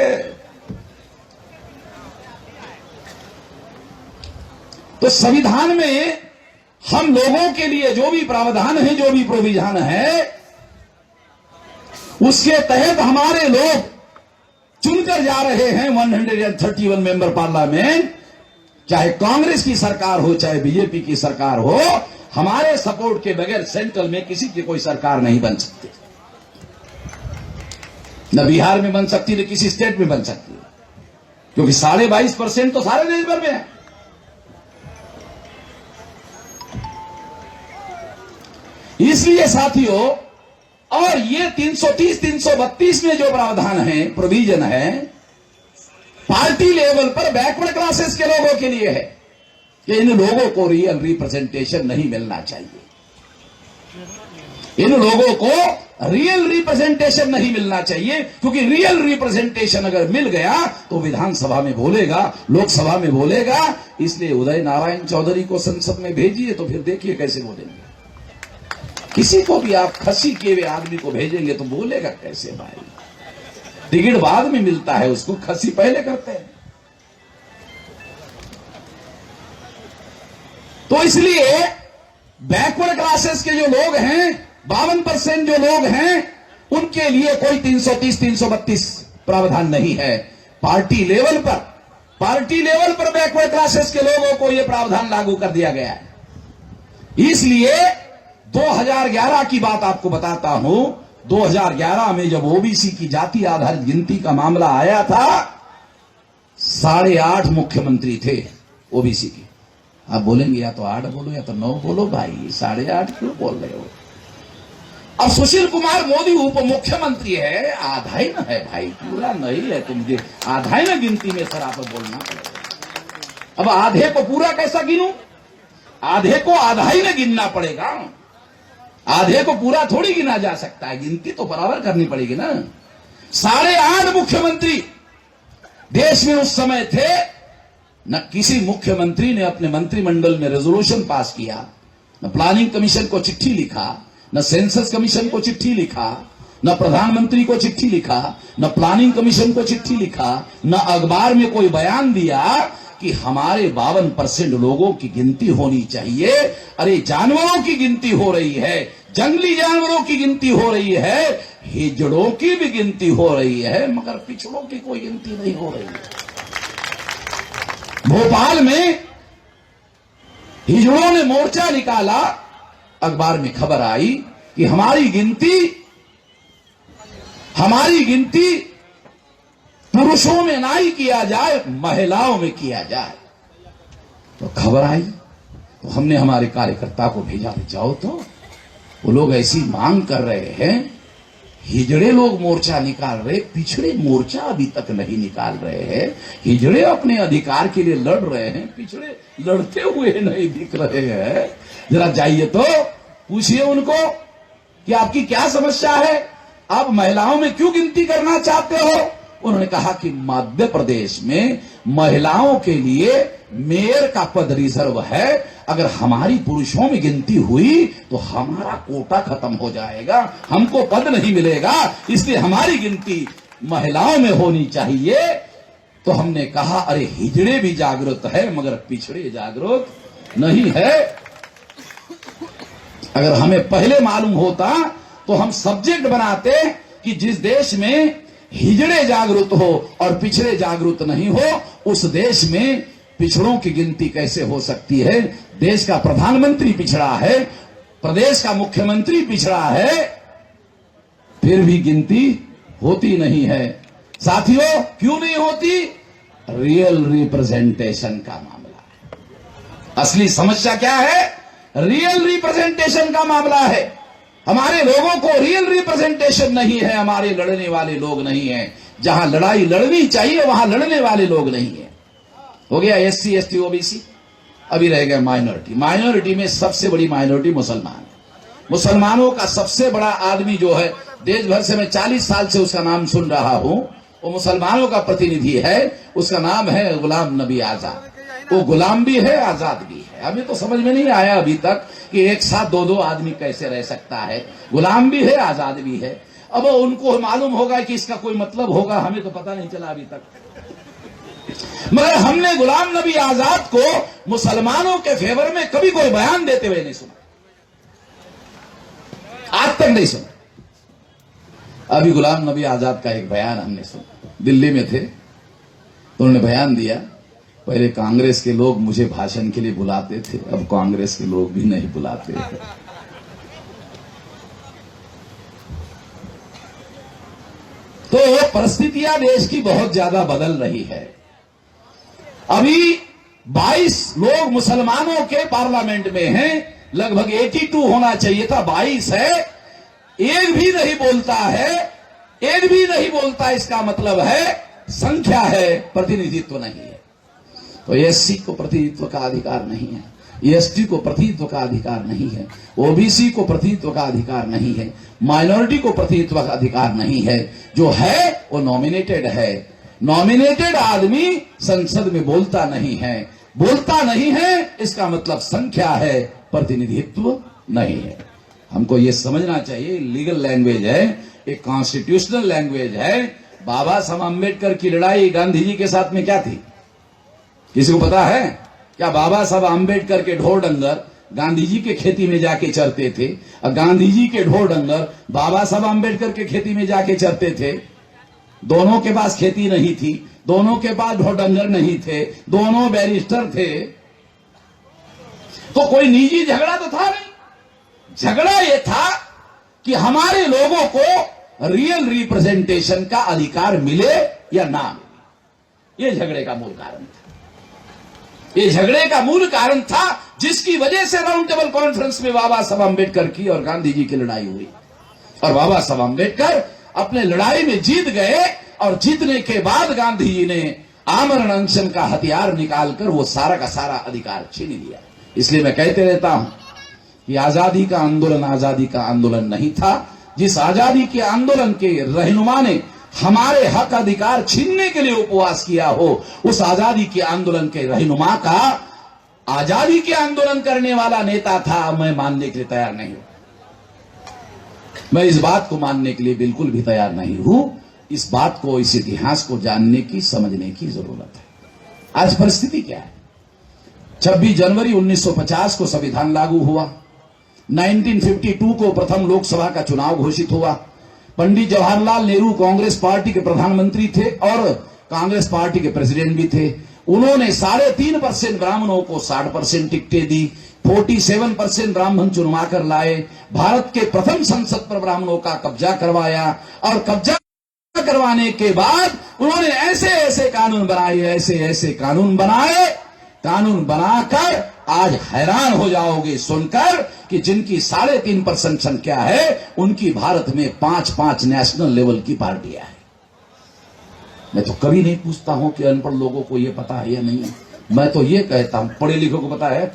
तो संविधान में हम लोगों के लिए जो भी प्रावधान है, जो भी प्रोविजन है, उसके तहत हमारे लोग चुनकर जा रहे हैं 131 मेंबर पार्लियामेंट, चाहे कांग्रेस की सरकार हो, चाहे बीजेपी की सरकार हो, हमारे सपोर्ट के बगैर सेंट्रल में किसी की कोई सरकार नहीं बन सकती। न बिहार में बन सकती, न किसी स्टेट में बन सकती, क्योंकि 22.5% तो सारे देश भर में है। इसलिए साथियों, और ये 330, 332 में जो प्रावधान है, प्रोविजन है, पार्टी लेवल पर बैकवर्ड क्लासेस के लोगों के लिए है कि इन लोगों को रियल रिप्रेजेंटेशन नहीं मिलना चाहिए। इन लोगों को रियल रिप्रेजेंटेशन नहीं मिलना चाहिए, क्योंकि रियल रिप्रेजेंटेशन अगर मिल गया तो विधानसभा में बोलेगा, लोकसभा में बोलेगा। इसलिए उदय नारायण चौधरी को संसद में भेजिए, तो फिर देखिए कैसे बोलेंगे। किसी को भी आप खसी किए हुए आदमी को भेजेंगे तो बोलेगा कैसे भाई? टिकट बाद में मिलता है उसको, खसी पहले करते हैं। तो इसलिए बैकवर्ड क्लासेस के जो लोग हैं, 52% जो लोग हैं, उनके लिए कोई 330, 332 प्रावधान नहीं है। पार्टी लेवल पर बैकवर्ड क्लासेस के लोगों को यह प्रावधान लागू कर दिया गया है। इसलिए 2011 की बात आपको बताता हूं। 2011 में जब ओबीसी की जाति आधारित गिनती का मामला आया था, 8.5 मुख्यमंत्री थे ओबीसी के। आप बोलेंगे या तो 8 बोलो या तो 9 बोलो भाई, 8.5 क्यों बोल रहे हो? अब सुशील कुमार मोदी उप मुख्यमंत्री है, आधा ही ना है भाई, पूरा नहीं है। तुम आधा ही ना गिनती में सर आप बोलना पड़ेगा। अब आधे को पूरा कैसा गिनूं? आधे को आधा ही ना गिनना पड़ेगा। आधे को पूरा थोड़ी गिना जा सकता है, गिनती तो बराबर करनी पड़ेगी ना। 8.5 मुख्यमंत्री देश में उस समय थे। न किसी मुख्यमंत्री ने अपने मंत्रिमंडल में रेजोल्यूशन पास किया, न प्लानिंग कमीशन को चिट्ठी लिखा, न सेंसस कमीशन को चिट्ठी लिखा, न प्रधानमंत्री को चिट्ठी लिखा, न प्लानिंग कमीशन को चिट्ठी लिखा, न अखबार में कोई बयान दिया कि हमारे 52% लोगों की गिनती होनी चाहिए। अरे जानवरों की गिनती हो रही है, जंगली जानवरों की गिनती हो रही है, हिजड़ों की भी गिनती हो रही है, मगर पिछड़ों की कोई गिनती नहीं हो रही है। भोपाल में हिजड़ों ने मोर्चा निकाला, अखबार में खबर आई कि हमारी गिनती पुरुषों में ना ही किया जाए, महिलाओं में किया जाए। तो खबर आई, तो हमने हमारे कार्यकर्ता को भेजा, जाओ तो वो लोग ऐसी मांग कर रहे हैं, हिजड़े लोग मोर्चा निकाल रहे, पिछड़े मोर्चा अभी तक नहीं निकाल रहे हैं। हिजड़े अपने अधिकार के लिए लड़ रहे हैं, पिछड़े लड़ते हुए नहीं दिख रहे हैं। जरा जाइए तो पूछिए उनको कि आपकी क्या समस्या है, आप महिलाओं में क्यों गिनती करना चाहते हो? उन्होंने कहा कि मध्य प्रदेश में महिलाओं के लिए मेयर का पद रिजर्व है, अगर हमारी पुरुषों में गिनती हुई तो हमारा कोटा खत्म हो जाएगा, हमको पद नहीं मिलेगा, इसलिए हमारी गिनती महिलाओं में होनी चाहिए। तो हमने कहा अरे हिजड़े भी जागृत है मगर पिछड़े जागृत नहीं है। अगर हमें पहले मालूम होता तो हम सब्जेक्ट बनाते कि जिस देश में हिजड़े जागृत हो और पिछड़े जागृत नहीं हो, उस देश में पिछड़ों की गिनती कैसे हो सकती है। देश का प्रधानमंत्री पिछड़ा है, प्रदेश का मुख्यमंत्री पिछड़ा है, फिर भी गिनती होती नहीं है। साथियों, क्यों नहीं होती? रियल रिप्रेजेंटेशन का मामला है। असली समस्या क्या है? रियल रिप्रेजेंटेशन का मामला है। हमारे लोगों को रियल रिप्रेजेंटेशन नहीं है, हमारे लड़ने वाले लोग नहीं है। जहां लड़ाई लड़नी चाहिए वहां लड़ने वाले लोग नहीं है। हो गया एससी एसटी ओबीसी, अभी रह गया माइनॉरिटी। माइनॉरिटी में सबसे बड़ी माइनॉरिटी मुसलमान है। मुसलमानों का सबसे बड़ा आदमी जो है, देश भर से मैं 40 साल से उसका नाम सुन रहा हूं, वो मुसलमानों का प्रतिनिधि है, उसका नाम है गुलाम नबी आजाद। वो गुलाम भी है, आजाद भी है। हमें तो समझ में नहीं आया अभी तक कि एक साथ दो आदमी कैसे रह सकता है। गुलाम भी है, आजाद भी है। अब उनको मालूम होगा कि इसका कोई मतलब होगा, हमें तो पता नहीं चला अभी तक। मगर हमने गुलाम नबी आजाद को मुसलमानों के फेवर में कभी कोई बयान देते हुए नहीं सुना, आज तक नहीं सुना। अभी गुलाम नबी आजाद का एक बयान हमने सुना, दिल्ली में थे तो उन्होंने बयान दिया, पहले कांग्रेस के लोग मुझे भाषण के लिए बुलाते थे, अब कांग्रेस के लोग भी नहीं बुलाते। तो परिस्थितियां देश की बहुत ज्यादा बदल रही है। अभी 22 लोग मुसलमानों के पार्लियामेंट में हैं, लगभग 82 होना चाहिए था, 22 है। एक भी नहीं बोलता है, एक भी नहीं बोलता। इसका मतलब है संख्या है, प्रतिनिधित्व नहीं है। तो एससी को प्रतिनिधित्व का अधिकार नहीं है, एसटी को प्रतिनिधित्व का अधिकार नहीं है, ओबीसी को प्रतिनिधित्व का अधिकार नहीं है, माइनॉरिटी को प्रतिनिधित्व का अधिकार नहीं है। जो है वो नॉमिनेटेड है। नॉमिनेटेड आदमी संसद में बोलता नहीं है। बोलता नहीं है इसका मतलब संख्या है, प्रतिनिधित्व नहीं है। हमको ये समझना चाहिए, लीगल लैंग्वेज है, एक कॉन्स्टिट्यूशनल लैंग्वेज है। बाबा साहब अम्बेडकर की लड़ाई गांधी जी के साथ में क्या थी? किसी को पता है क्या? बाबा साहब अम्बेडकर के ढोर डंगर गांधी जी के खेती में जाके चरते थे, और गांधी जी के ढोर डंगर बाबा साहब अम्बेडकर के खेती में जाके चरते थे। दोनों के पास खेती नहीं थी, दोनों के पास ढोर डंगर नहीं थे, दोनों बैरिस्टर थे। तो कोई निजी झगड़ा तो था नहीं। झगड़ा यह था कि हमारे लोगों को रियल रिप्रेजेंटेशन का अधिकार मिले या ना मिले। यह झगड़े का मूल कारण था। ये झगड़े का मूल कारण था जिसकी वजह से राउंड टेबल कॉन्फ्रेंस में बाबा साहब अम्बेडकर की और गांधी जी की लड़ाई हुई। और बाबा साहब अम्बेडकर अपने लड़ाई में जीत गए, और जीतने के बाद गांधी जी ने आमरण अनशन का हथियार निकालकर वो सारा का सारा अधिकार छीन लिया। इसलिए मैं कहते रहता हूं कि आजादी का आंदोलन नहीं था। जिस आजादी के आंदोलन के रहनुमा ने हमारे हक अधिकार छीनने के लिए उपवास किया हो, उस आजादी के आंदोलन के रहनुमा का आजादी के आंदोलन करने वाला नेता था, मैं मानने के लिए तैयार नहीं हूं। मैं इस बात को मानने के लिए बिल्कुल भी तैयार नहीं हूं। इस बात को, इस इतिहास को जानने की, समझने की जरूरत है। आज परिस्थिति क्या है? 26 जनवरी 1950 को संविधान लागू हुआ। 1952 को प्रथम लोकसभा का चुनाव घोषित हुआ। पंडित जवाहरलाल नेहरू कांग्रेस पार्टी के प्रधानमंत्री थे और कांग्रेस पार्टी के प्रेसिडेंट भी थे। उन्होंने 3.5% ब्राह्मणों को 60% टिकटें दी। 47% ब्राह्मण चुनवा कर लाए। भारत के प्रथम संसद पर ब्राह्मणों का कब्जा करवाया, और कब्जा करवाने के बाद उन्होंने ऐसे ऐसे कानून बनाए, कानून बनाकर आज हैरान हो जाओगे सुनकर कि जिनकी 3.5% संख्या है, उनकी भारत में 5 नेशनल लेवल की पार्टियां हैं। मैं तो कभी नहीं पूछता हूं कि अनपढ़ लोगों को यह पता है या नहीं है। मैं तो ये कहता हूं, पढ़े लिखों को पता है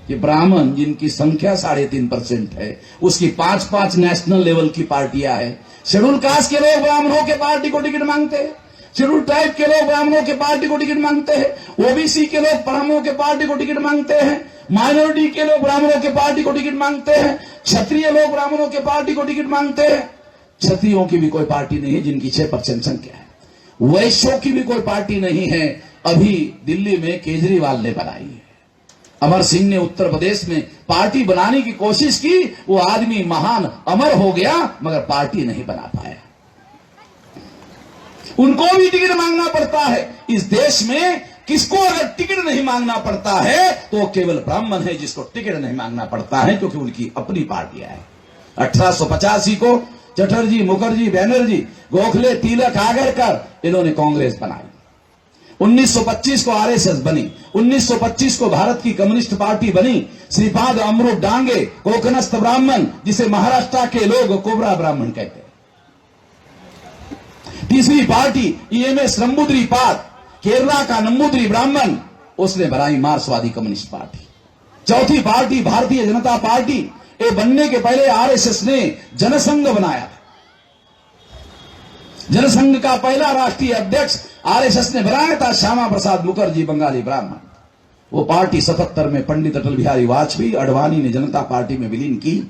कि ब्राह्मण जिनकी संख्या 3.5% है, उसकी 5 नेशनल लेवल की पार्टियां हैं। शेड्यूल कास्ट के लोग ब्राह्मणों के पार्टी को टिकट मांगते हैं, शेड्यूल ट्राइब के लोग ब्राह्मणों के पार्टी को टिकट मांगते हैं, ओबीसी के लोग ब्राह्मणों के पार्टी को टिकट मांगते हैं, माइनॉरिटी के लोग ब्राह्मणों के पार्टी को टिकट मांगते हैं, क्षत्रिय लोग ब्राह्मणों के पार्टी को टिकट मांगते हैं। क्षत्रियों की भी कोई पार्टी नहीं है जिनकी 6% संख्या है। वैश्यों की भी कोई पार्टी नहीं है। अभी दिल्ली में केजरीवाल ने बनाई है। अमर सिंह ने उत्तर प्रदेश में पार्टी बनाने की कोशिश की, वो आदमी महान अमर हो गया मगर पार्टी नहीं बना पाया। उनको भी टिकट मांगना पड़ता है। इस देश में किसको अगर टिकट नहीं मांगना पड़ता है तो वो केवल ब्राह्मण है जिसको टिकट नहीं मांगना पड़ता है, क्योंकि उनकी अपनी पार्टियां हैं। 1885 को चटर्जी, मुखर्जी, बैनर्जी, गोखले, तिलक, आगरकर इन्होंने कांग्रेस बनाई। 1925 को आरएसएस बनी। 1925 को भारत की कम्युनिस्ट पार्टी बनी। श्रीपाद अमृत डांगे, कोकनस्थ ब्राह्मण, जिसे महाराष्ट्र के लोग कोबरा ब्राह्मण कहते हैं। तीसरी पार्टी ईएमएस नंबूद्रीपाद, केरला का नंबूद्री ब्राह्मण, उसने बनाई मार्क्सवादी कम्युनिस्ट पार्टी। चौथी पार्टी भारतीय जनता पार्टी। ये बनने के पहले आरएसएस ने जनसंघ बनाया। जनसंघ का पहला राष्ट्रीय अध्यक्ष आरएसएस ने बनाया था श्यामा प्रसाद मुखर्जी, बंगाली ब्राह्मण। वो पार्टी 77 में पंडित अटल बिहारी वाजपेयी, अडवाणी ने जनता पार्टी में विलीन की।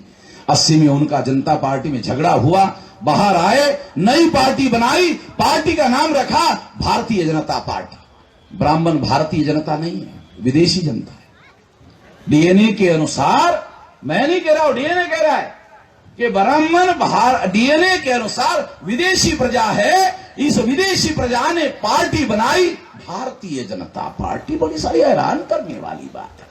80 में उनका जनता पार्टी में झगड़ा हुआ, बाहर आए, नई पार्टी बनाई, पार्टी का नाम रखा भारतीय जनता पार्टी। ब्राह्मण भारतीय जनता नहीं है, विदेशी जनता है। डीएनए के अनुसार, मैं नहीं कह रहा हूं, डीएनए कह रहा है कि ब्राह्मण डीएनए के अनुसार विदेशी प्रजा है। इस विदेशी प्रजा ने पार्टी बनाई भारतीय जनता पार्टी। बड़ी सारी हैरान करने वाली बात है।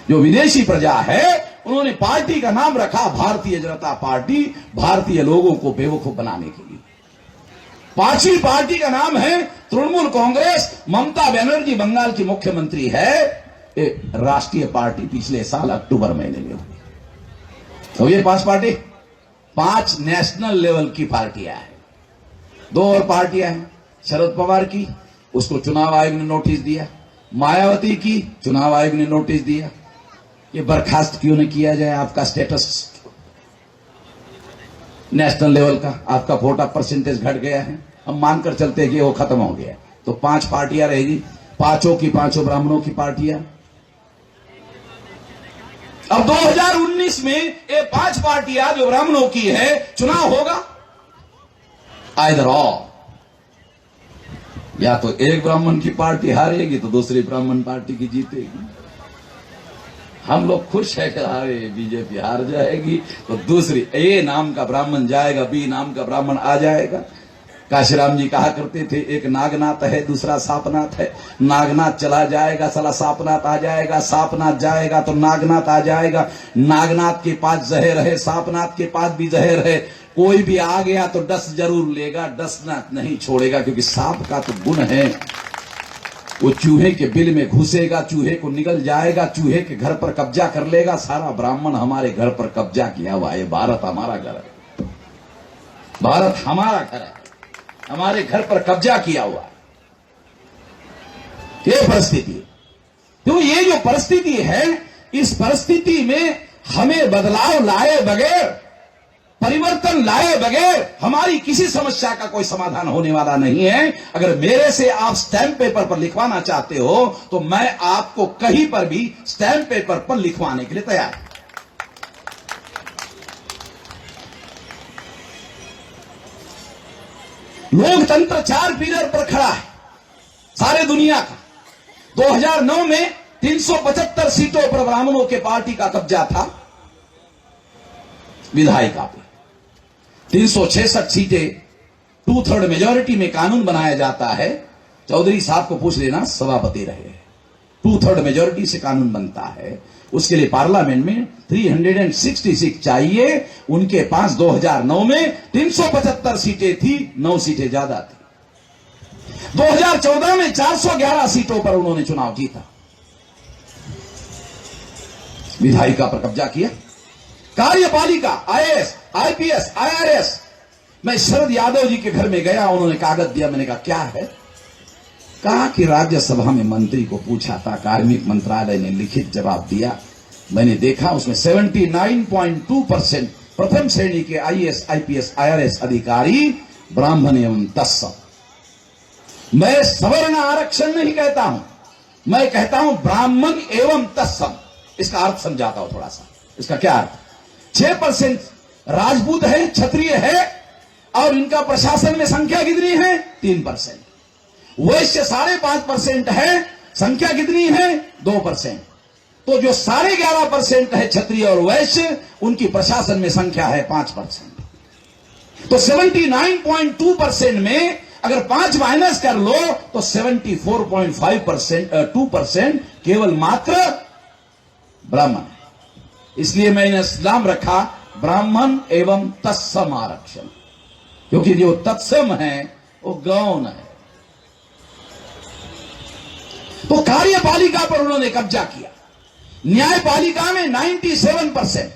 जो विदेशी प्रजा है उन्होंने पार्टी का नाम रखा भारतीय जनता पार्टी, भारतीय लोगों को बेवकूफ बनाने के लिए। पांचवी पार्टी का नाम है तृणमूल कांग्रेस। ममता बनर्जी बंगाल की मुख्यमंत्री है। एक राष्ट्रीय पार्टी पिछले साल अक्टूबर महीने में हुई। तो ये 5 पार्टी, 5 नेशनल लेवल की पार्टियां हैं। 2 और पार्टियां हैं। शरद पवार की, उसको चुनाव आयोग ने नोटिस दिया। मायावती की, चुनाव आयोग ने नोटिस दिया। ये बर्खास्त क्यों नहीं किया जाए? आपका स्टेटस नेशनल लेवल का, आपका वोट परसेंटेज घट गया है, हम मानकर चलते हैं कि वो खत्म हो गया। तो 5 पार्टियां रहेगी, पांचों की पांचों ब्राह्मणों की पार्टियां। अब 2019 में ये 5 पार्टियां जो ब्राह्मणों की है, चुनाव होगा आइदर और, या तो एक ब्राह्मण की पार्टी हारेगी तो दूसरी ब्राह्मण पार्टी की जीतेगी। हम लोग खुश है कि अरे बीजेपी हार जाएगी तो दूसरी ए नाम का ब्राह्मण जाएगा, बी नाम का ब्राह्मण आ जाएगा। काशीराम जी कहा करते थे, एक नागनाथ है दूसरा सापनाथ है। नागनाथ चला जाएगा साला सापनाथ आ जाएगा, सापनाथ जाएगा तो नागनाथ आ जाएगा। नागनाथ के पास जहर है, सापनाथ के पास भी जहर है। कोई भी आ गया तो डस जरूर लेगा, डसना नहीं छोड़ेगा, क्योंकि सांप का तो गुण है, वो चूहे के बिल में घुसेगा, चूहे को निगल जाएगा, चूहे के घर पर कब्जा कर लेगा। सारा ब्राह्मण हमारे घर पर कब्जा किया हुआ है। भारत हमारा घर है, भारत हमारा घर है, हमारे घर पर कब्जा किया हुआ है। ये परिस्थिति, तो ये जो परिस्थिति है, इस परिस्थिति में हमें बदलाव लाए बगैर, परिवर्तन लाए बगैर हमारी किसी समस्या का कोई समाधान होने वाला नहीं है। अगर मेरे से आप स्टैंप पेपर पर लिखवाना चाहते हो तो मैं आपको कहीं पर भी स्टैंप पेपर पर लिखवाने के लिए तैयार हूं। लोकतंत्र 4 पिलर पर खड़ा है सारे दुनिया का। 2009 में 375 सीटों पर ब्राह्मणों के पार्टी का कब्जा था विधायिका पे। 366 सीटें 2/3 मेजॉरिटी में कानून बनाया जाता है। चौधरी साहब को पूछ लेना, सभापति रहे। 2/3 मेजॉरिटी से कानून बनता है। उसके लिए पार्लियामेंट में 366 चाहिए। उनके पास 2009 में 375 सीटें थी, 9 सीटें ज्यादा थी। 2014 में 411 सीटों पर उन्होंने चुनाव जीता, विधायिका पर कब्जा किया। कार्यपालिका, आईएएस, आईपीएस, आईआरएस। मैं शरद यादव जी के घर में गया, उन्होंने कागज दिया। मैंने कहा क्या है? कहा कि राज्यसभा में मंत्री को पूछा था, कार्मिक मंत्रालय ने लिखित जवाब दिया। मैंने देखा उसमें 79.2% प्रथम श्रेणी के आईएएस, आईपीएस, आईआरएस अधिकारी ब्राह्मण एवं तत्सम। मैं सवर्ण आरक्षण नहीं कहता हूं, मैं कहता हूं ब्राह्मण एवं तत्सम। इसका अर्थ समझाता हूं थोड़ा सा। इसका क्या अर्थ? 6% राजपूत है, क्षत्रिय है, और इनका प्रशासन में संख्या कितनी है? 3%। वैश्य 5.5% है, संख्या कितनी है 2%। तो जो 11.5% है क्षत्रिय और वैश्य, उनकी प्रशासन में संख्या है 5%। तो 79.2% में अगर 5 माइनस कर लो तो 74.5% 2% केवल मात्र ब्राह्मण है। इसलिए मैंने नाम रखा ब्राह्मण एवं तत्सम आरक्षण, क्योंकि जो तत्सम है वो गौण है। तो कार्यपालिका पर उन्होंने कब्जा किया। न्यायपालिका में 97%।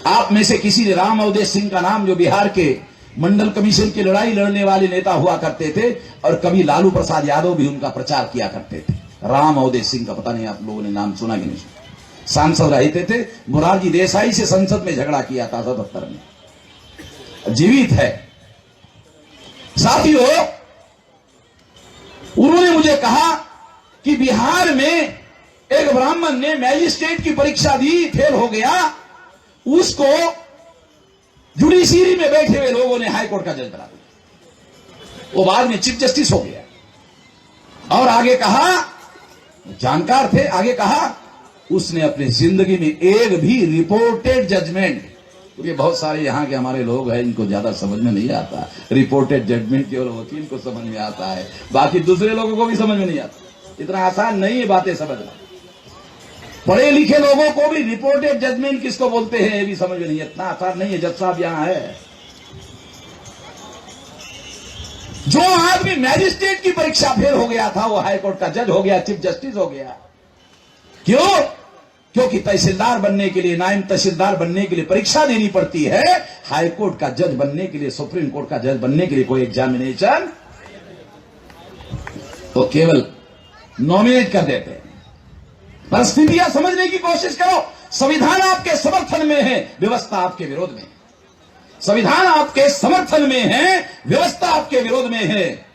आप में से किसी ने राम अवधेश सिंह का नाम, जो बिहार के मंडल कमीशन की लड़ाई लड़ने वाले नेता हुआ करते थे, और कभी लालू प्रसाद यादव भी उनका प्रचार किया करते थे। राम अवधेश सिंह का पता नहीं आप लोगों ने नाम सुना कि नहीं सुना। सांसद रहते थे, मोरारजी देसाई से संसद में झगड़ा किया था 77 में, जीवित है। साथियों, उन्होंने मुझे कहा कि बिहार में एक ब्राह्मण ने मैजिस्ट्रेट की परीक्षा दी, फेल हो गया, उसको जुडिशरी में बैठे हुए लोगों ने हाईकोर्ट का जज बना दिया। वो बाद में चीफ जस्टिस हो गया। और आगे कहा, जानकार थे, आगे कहा उसने अपनी जिंदगी में एक भी रिपोर्टेड जजमेंट, क्योंकि बहुत सारे यहां के हमारे लोग हैं, इनको ज्यादा समझ में नहीं आता। रिपोर्टेड जजमेंट केवल वकील को समझ में आता है, बाकी दूसरे लोगों को भी समझ में नहीं आता। इतना आसान नहीं है बातें समझना। पढ़े लिखे लोगों को भी रिपोर्टेड जजमेंट किसको बोलते हैं ये भी समझ में नहीं है। इतना आसान नहीं है। जज साहब यहां है। जो आदमी मैजिस्ट्रेट की परीक्षा फेल हो गया था, वो हाईकोर्ट का जज हो गया, चीफ जस्टिस हो गया। क्यों? क्योंकि तहसीलदार बनने के लिए, नायब तहसीलदार बनने के लिए परीक्षा देनी पड़ती है। हाईकोर्ट का जज बनने के लिए, सुप्रीम कोर्ट का जज बनने के लिए कोई एग्जामिनेशन तो केवल नॉमिनेट कर देते हैं। परिस्थितियां समझने की कोशिश करो। संविधान आपके समर्थन में है, व्यवस्था आपके विरोध में। संविधान आपके समर्थन में है, व्यवस्था आपके विरोध में है।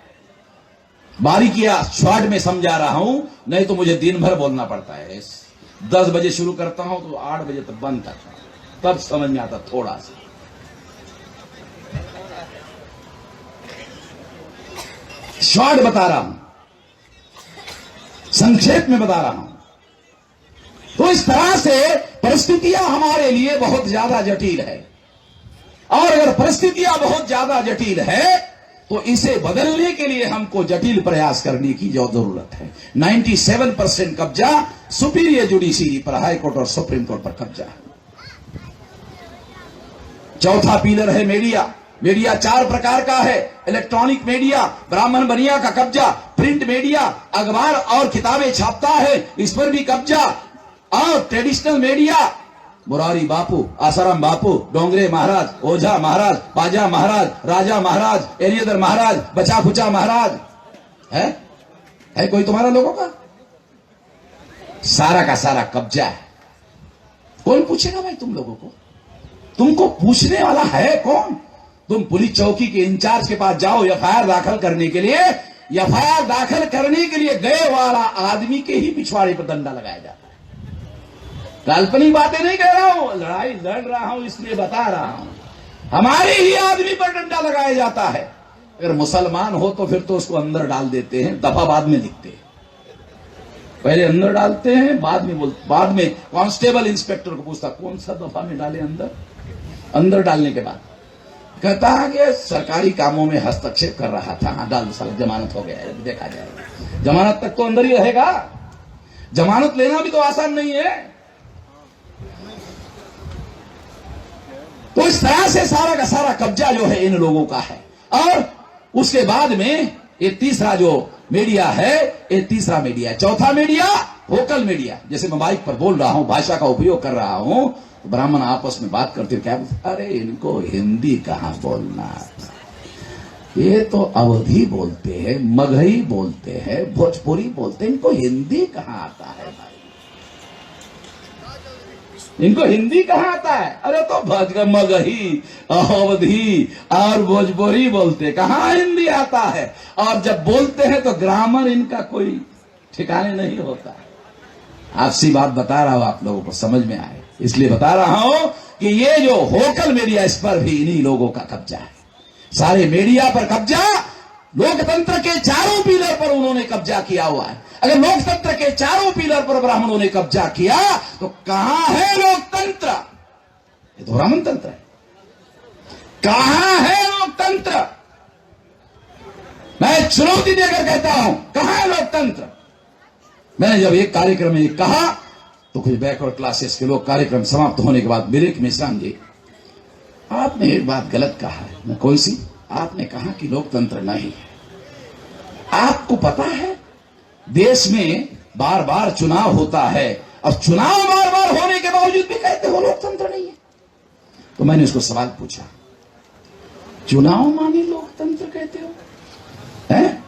बारीकियां शॉर्ट में समझा रहा हूं, नहीं तो मुझे दिन भर बोलना पड़ता है। 10 बजे शुरू करता हूं तो 8 बजे तक बंद करता हूं, तब समझ में आता थोड़ा सा। शॉर्ट बता रहा हूं, संक्षेप में बता रहा हूं। तो इस तरह से परिस्थितियां हमारे लिए बहुत ज्यादा जटिल है, और अगर परिस्थितियां बहुत ज्यादा जटिल है तो इसे बदलने के लिए हमको जटिल प्रयास करने की जरूरत है। 97% कब्जा सुपीरियर जुडिशरी पर, हाईकोर्ट और सुप्रीम कोर्ट पर कब्जा है। चौथा पिलर है मीडिया। मीडिया 4 प्रकार का है। इलेक्ट्रॉनिक मीडिया, ब्राह्मण बनिया का कब्जा। प्रिंट मीडिया, अखबार और किताबें छापता है, इस पर भी कब्जा। और ट्रेडिशनल मीडिया, मुरारी बापू, आसाराम बापू, डोंगरे महाराज, ओझा महाराज, पाजा महाराज, राजा महाराज, एलियदर महाराज, बचा खुचा महाराज, है कोई तुम्हारा लोगों का? सारा का सारा कब्जा है। कौन पूछेगा भाई तुम लोगों को? तुमको पूछने वाला है कौन? तुम पुलिस चौकी के इंचार्ज के पास जाओ एफआईआर दाखिल करने के लिए। एफआईआर दाखिल करने के लिए गए वाला आदमी के ही पिछवाड़े पर डंडा लगाया जाता है। काल्पनिक बातें नहीं कह रहा हूं, लड़ाई लड़ रहा हूं इसलिए बता रहा हूं। हमारे ही आदमी पर डंडा लगाया जाता है। अगर मुसलमान हो तो फिर तो उसको अंदर डाल देते हैं, दफा बाद में लिखते हैं। पहले अंदर डालते हैं, बाद में कांस्टेबल इंस्पेक्टर को पूछता कौन सा दफा में डाले अंदर। अंदर डालने के बाद कहता है कि सरकारी कामों में हस्तक्षेप कर रहा था। हाँ, डाल साल जमानत हो गया है, देखा जाएगा। जमानत तक तो अंदर ही रहेगा। जमानत लेना भी तो आसान नहीं है। तो इस तरह से सारा का सारा कब्जा जो है इन लोगों का है। और उसके बाद में ये तीसरा जो मीडिया है, ये तीसरा मीडिया है। चौथा मीडिया वोकल मीडिया। जैसे मैं माइक पर बोल रहा हूं, भाषा का उपयोग कर रहा हूं, तो ब्राह्मण आपस में बात करते क्या, अरे इनको हिंदी कहां बोलना, ये तो अवधी बोलते हैं, मगही बोलते हैं, भोजपुरी बोलते हैं, इनको हिंदी कहां आता है भाई? इनको हिंदी कहां आता है? अरे तो मगही, अवधी और भोजपुरी बोलते, कहां हिंदी आता है? और जब बोलते हैं तो ग्रामर इनका कोई ठिकाने नहीं होता। आपसी बात बता रहा हूं, आप लोगों को समझ में आए इसलिए बता रहा हूं कि ये जो वोकल मीडिया, इस पर भी इन्हीं लोगों का कब्जा है। सारे मीडिया पर कब्जा लोकतंत्र के चारों पिलर पर उन्होंने कब्जा किया हुआ है। अगर लोकतंत्र के चारों पिलर पर ब्राह्मणों ने कब्जा किया तो कहां है लोकतंत्र? ये तो ब्राह्मण तंत्र है। कहां है लोकतंत्र? मैं चुनौती देकर कहता हूं, कहां है लोकतंत्र? मैंने जब एक कार्यक्रम में कहा तो कुछ बैकवर्ड क्लासेस के लोग कार्यक्रम समाप्त होने के बाद मेरे कि मिश्राम जी, आपने एक बात गलत कहा है। मैं कौन सी? आपने कहा कि लोकतंत्र नहीं है। आपको पता है देश में बार बार चुनाव होता है, अब चुनाव बार बार होने के बावजूद भी कहते हो लोकतंत्र नहीं है। तो मैंने उसको सवाल पूछा, चुनाव माने लोकतंत्र कहते हो? हैं?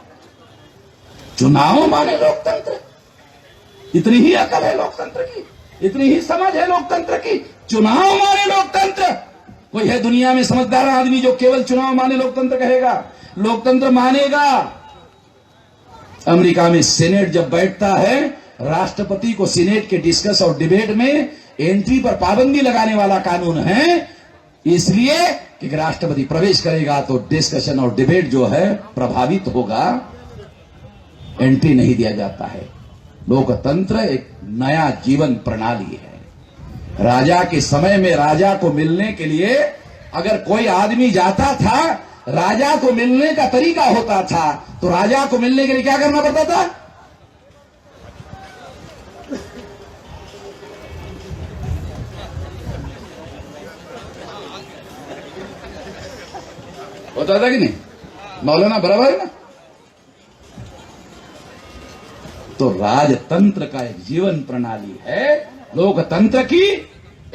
चुनाव माने लोकतंत्र? इतनी ही अकल है लोकतंत्र की, इतनी ही समझ है लोकतंत्र की? चुनाव माने लोकतंत्र? कोई है दुनिया में समझदार आदमी जो केवल चुनाव माने लोकतंत्र कहेगा? लोकतंत्र मानेगा। अमेरिका में सीनेट जब बैठता है, राष्ट्रपति को सीनेट के डिस्कस और डिबेट में एंट्री पर पाबंदी लगाने वाला कानून है, इसलिए कि राष्ट्रपति प्रवेश करेगा तो डिस्कशन और डिबेट जो है प्रभावित होगा, एंट्री नहीं दिया जाता है। लोकतंत्र एक नया जीवन प्रणाली है। राजा के समय में राजा को मिलने के लिए अगर कोई आदमी जाता था, राजा को मिलने का तरीका होता था, तो राजा को मिलने के लिए क्या करना पड़ता था? होता था कि नहीं? मौलाना बराबर है ना? तो राजतंत्र का एक जीवन प्रणाली है, लोकतंत्र की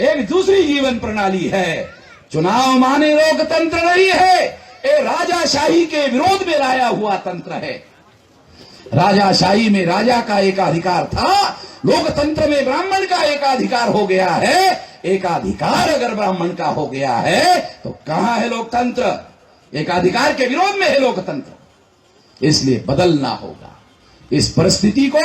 एक दूसरी जीवन प्रणाली है। चुनाव माने लोकतंत्र नहीं है, ये राजाशाही के विरोध में लाया हुआ तंत्र है। राजाशाही में राजा का एकाधिकार था, लोकतंत्र में ब्राह्मण का एकाधिकार हो गया है। एकाधिकार अगर ब्राह्मण का हो गया है तो कहां है लोकतंत्र? एकाधिकार के विरोध में है लोकतंत्र। इसलिए बदलना होगा, इस परिस्थिति को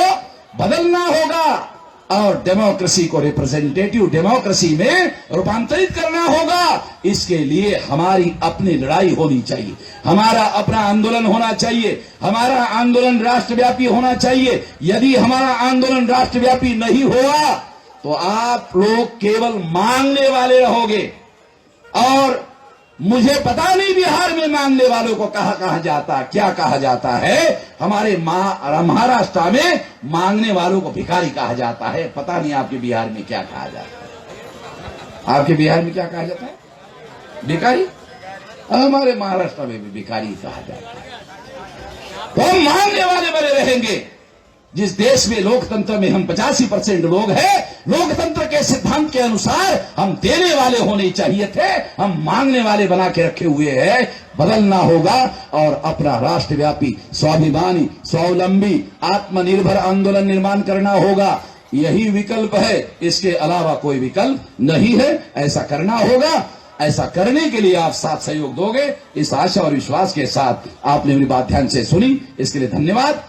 बदलना होगा और डेमोक्रेसी को रिप्रेजेंटेटिव डेमोक्रेसी में रूपांतरित करना होगा। इसके लिए हमारी अपनी लड़ाई होनी चाहिए, हमारा अपना आंदोलन होना चाहिए, हमारा आंदोलन राष्ट्रव्यापी होना चाहिए। यदि हमारा आंदोलन राष्ट्रव्यापी नहीं हुआ तो आप लोग केवल मांगने वाले रहोगे। और मुझे पता नहीं बिहार में मांगने वालों को कहा जाता, क्या कहा जाता है। हमारे महाराष्ट्र में मांगने वालों को भिखारी कहा जाता है। पता नहीं आपके बिहार में क्या कहा जाता है। आपके बिहार में क्या कहा जाता है? भिखारी। हमारे महाराष्ट्र में भी भिखारी कहा जाता है। तो हम मांगने वाले बने रहेंगे। जिस देश में लोकतंत्र में हम 85% लोग हैं, लोकतंत्र के सिद्धांत के अनुसार हम देने वाले होने चाहिए थे, हम मांगने वाले बना के रखे हुए हैं। बदलना होगा और अपना राष्ट्रव्यापी, स्वाभिमानी, स्वावलंबी, आत्मनिर्भर आंदोलन निर्माण करना होगा। यही विकल्प है, इसके अलावा कोई विकल्प नहीं है। ऐसा करना होगा। ऐसा करने के लिए आप साथ सहयोग दोगे, इस आशा और विश्वास के साथ आपने मेरी बात ध्यान से सुनी, इसके लिए धन्यवाद।